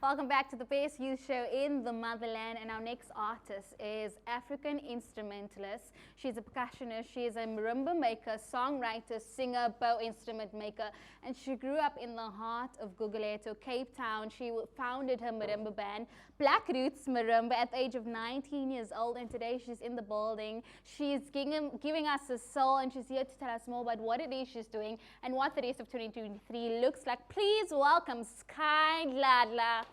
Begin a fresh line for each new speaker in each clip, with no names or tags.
Welcome back to the Best Youth Show in the Motherland, and our next artist is African instrumentalist. She's a percussionist, she is a marimba maker, songwriter, singer, bow instrument maker, and she grew up in the heart of Gugulethu, Cape Town. She founded her marimba band, Black Roots Marimba, at the age of 19 years old, and today she's in the building. She's giving us a soul, and she's here to tell us more about what it is she's doing and what the rest of 2023 looks like. Please welcome Sky Dladla.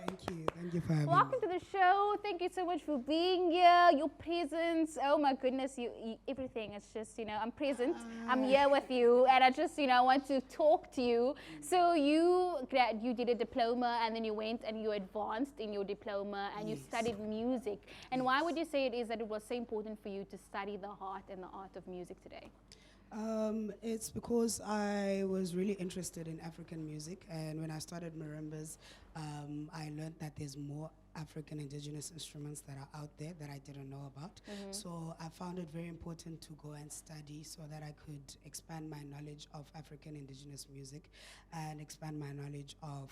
Thank you for having me.
Welcome to the show. Thank you so much for being here. Your presence, oh my goodness, you everything. It's just, I'm present. I'm here with you, and I just, want to talk to you. So you did a diploma, and then you went and you advanced in your diploma, and you studied music. And why would you say it is that it was so important for you to study the heart and the art of music today?
It's because I was really interested in African music, and when I started marimbas, I learned that there's more African indigenous instruments that are out there that I didn't know about. So I found it very important to go and study so that I could expand my knowledge of African indigenous music and expand my knowledge of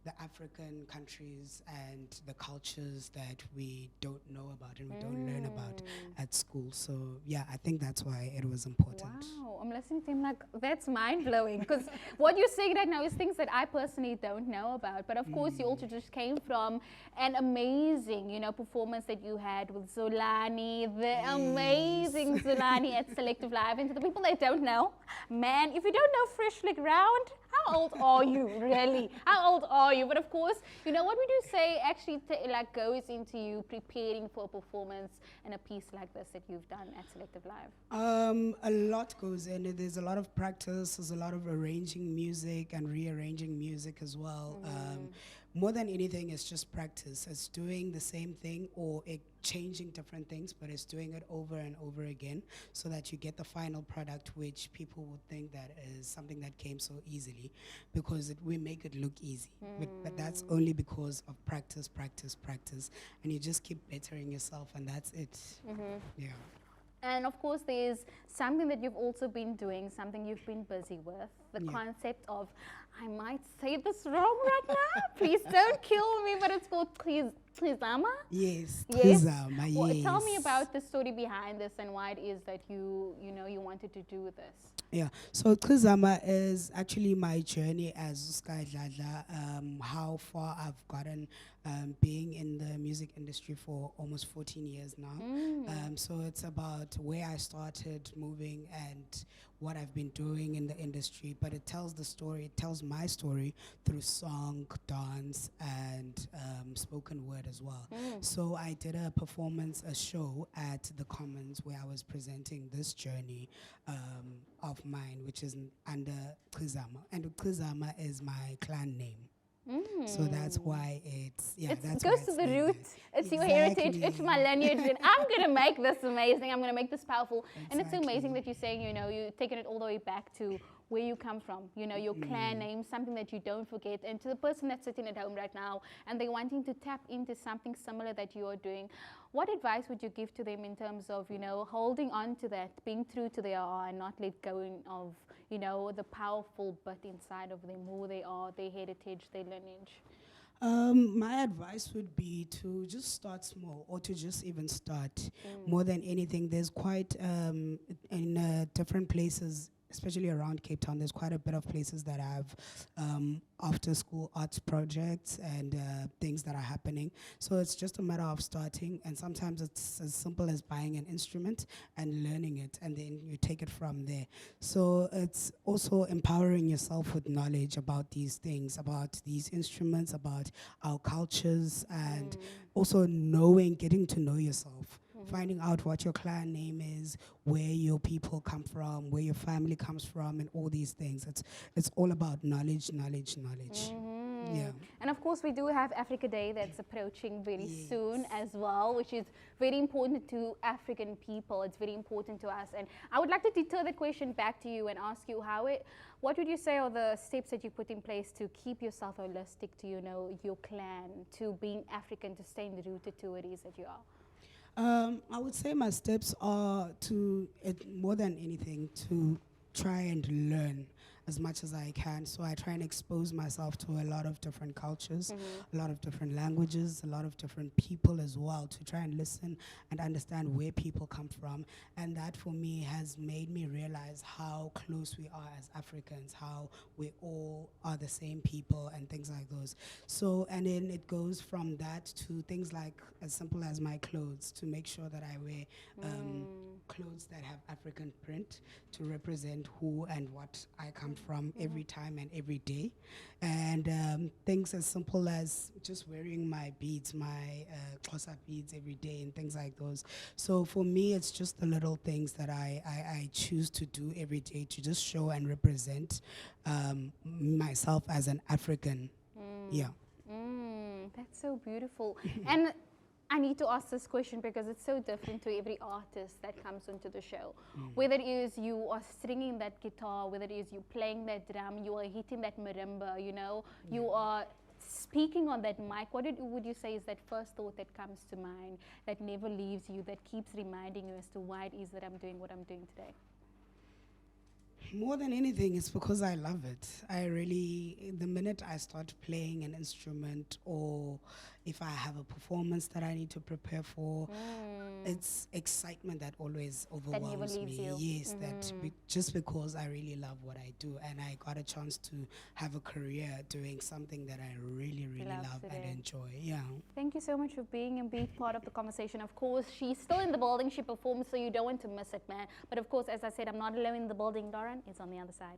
the African countries and the cultures that we don't know about and we don't learn about at school. So yeah, I think that's why it was important.
Wow, I'm listening to him like, that's mind-blowing, because what you're saying right now is things that I personally don't know about. But of course, you also just came from an amazing, performance that you had with Zolani, the amazing Zolani at Selective Live. And to the people that don't know, man, if you don't know Freshly Ground, how old are you, really? How old are you? But of course, what would you say actually goes into you preparing for a performance and a piece like this that you've done at Selective Live?
A lot goes in it. There's a lot of practice. There's a lot of arranging music and rearranging music as well. More than anything, it's just practice. It's doing the same thing or changing different things, but it's doing it over and over again so that you get the final product, which people would think that is something that came so easily, because we make it look easy. But that's only because of practice, and you just keep bettering yourself, and that's it. Yeah.
And of course, there's something that you've also been doing, something you've been busy with, the concept of, I might say this wrong right now, please don't kill me, but it's called Tlizama?
Yes, Tlizama,
Well,
yes.
tell me about the story behind this and why it is that you wanted to do this.
Yeah, so Tlizama is actually my journey as Sky Dladla, how far I've gotten being in the music industry for almost 14 years now. So it's about where I started moving and what I've been doing in the industry, but it tells the story, it tells my story through song, dance, and spoken word as well. So I did a performance, a show at the Commons where I was presenting this journey of mine, which is under Tlizama, and Tlizama is my clan name. So that's why it goes
to the roots. It's your heritage. It's my lineage, and I'm gonna make this amazing. I'm gonna make this powerful. And it's so amazing that you're saying, you're taking it all the way back to where you come from. Your clan name, something that you don't forget. And to the person that's sitting at home right now and they're wanting to tap into something similar that you are doing, what advice would you give to them in terms of, holding on to that, being true to their are, and not let go of, the powerful bit inside of them, who they are, their heritage, their lineage?
My advice would be to just start small, or to just even start. More than anything, there's quite, in different places, especially around Cape Town, there's quite a bit of places that have after school arts projects and things that are happening. So it's just a matter of starting, and sometimes it's as simple as buying an instrument and learning it, and then you take it from there. So it's also empowering yourself with knowledge about these things, about these instruments, about our cultures, and also getting to know yourself. Finding out what your clan name is, where your people come from, where your family comes from, and all these things. It's all about knowledge. Yeah.
And of course, we do have Africa Day that's approaching very soon as well, which is very important to African people. It's very important to us. And I would like to deter the question back to you and ask you what would you say are the steps that you put in place to keep yourself holistic to, your clan, to being African, to staying rooted to what it is that you are?
I would say my steps are more than anything, to try and learn as much as I can. So I try and expose myself to a lot of different cultures, a lot of different languages, a lot of different people as well, to try and listen and understand where people come from. And that for me has made me realize how close we are as Africans, how we all are the same people and things like those. So, and then it goes from that to things like as simple as my clothes, to make sure that I wear clothes that have African print to represent who and what I come from every time and every day. And things as simple as just wearing my beads, my Xhosa beads every day and things like those. So for me, it's just the little things that I choose to do every day to just show and represent myself as an African. Yeah.
That's so beautiful. And I need to ask this question because it's so different to every artist that comes onto the show. Whether it is you are stringing that guitar, whether it is you playing that drum, you are hitting that marimba, you know, you are speaking on that mic. What would you say is that first thought that comes to mind that never leaves you, that keeps reminding you as to why it is that I'm doing what I'm doing today?
More than anything, it's because I love it. I really, the minute I start playing an instrument, or if I have a performance that I need to prepare for, it's excitement that always overwhelms
leaves
me.
you.
Yes, just because I really love what I do, and I got a chance to have a career doing something that I really, really love and enjoy. Yeah.
Thank you so much for being part of the conversation. Of course, she's still in the building. She performs, so you don't want to miss it, man. But of course, as I said, I'm not alone in the building. Doran is on the other side.